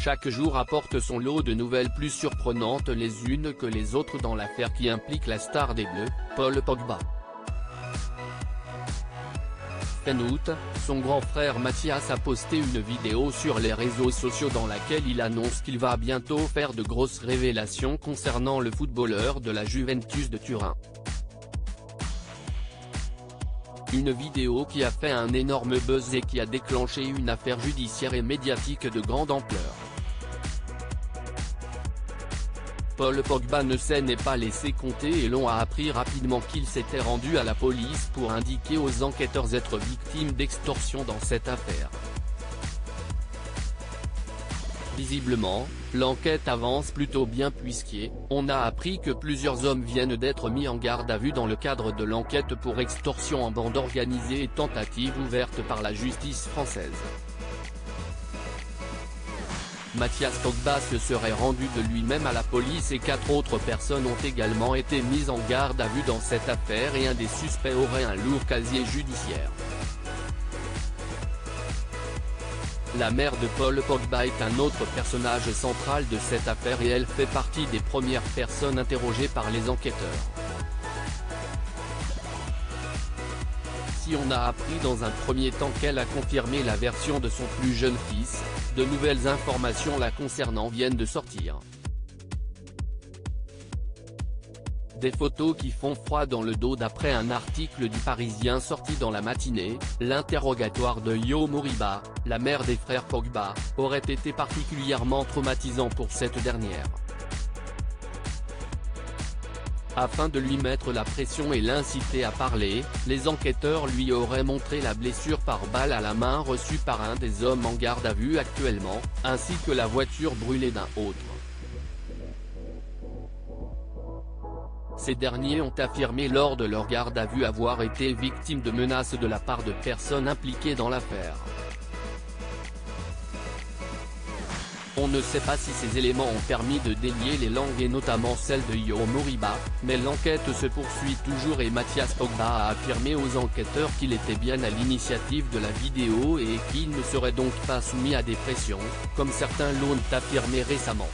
Chaque jour apporte son lot de nouvelles plus surprenantes les unes que les autres dans l'affaire qui implique la star des Bleus, Paul Pogba. Fin août, son grand frère Mathias a posté une vidéo sur les réseaux sociaux dans laquelle il annonce qu'il va bientôt faire de grosses révélations concernant le footballeur de la Juventus de Turin. Une vidéo qui a fait un énorme buzz et qui a déclenché une affaire judiciaire et médiatique de grande ampleur. Paul Pogba ne s'en est pas laissé compter et l'on a appris rapidement qu'il s'était rendu à la police pour indiquer aux enquêteurs être victime d'extorsion dans cette affaire. Visiblement, l'enquête avance plutôt bien puisqu'on a appris que plusieurs hommes viennent d'être mis en garde à vue dans le cadre de l'enquête pour extorsion en bande organisée et tentative ouverte par la justice française. Mathias Pogba se serait rendu de lui-même à la police et 4 autres personnes ont également été mises en garde à vue dans cette affaire et un des suspects aurait un lourd casier judiciaire. La mère de Paul Pogba est un autre personnage central de cette affaire et elle fait partie des premières personnes interrogées par les enquêteurs. Si on a appris dans un premier temps qu'elle a confirmé la version de son plus jeune fils, de nouvelles informations la concernant viennent de sortir. Des photos qui font froid dans le dos d'après un article du Parisien sorti dans la matinée, l'interrogatoire de Yo Moriba, la mère des frères Pogba, aurait été particulièrement traumatisant pour cette dernière. Afin de lui mettre la pression et l'inciter à parler, les enquêteurs lui auraient montré la blessure par balle à la main reçue par un des hommes en garde à vue actuellement, ainsi que la voiture brûlée d'un autre. Ces derniers ont affirmé lors de leur garde à vue avoir été victimes de menaces de la part de personnes impliquées dans l'affaire. On ne sait pas si ces éléments ont permis de délier les langues et notamment celle de Yo Moriba, mais l'enquête se poursuit toujours et Mathias Pogba a affirmé aux enquêteurs qu'il était bien à l'initiative de la vidéo et qu'il ne serait donc pas soumis à des pressions, comme certains l'ont affirmé récemment.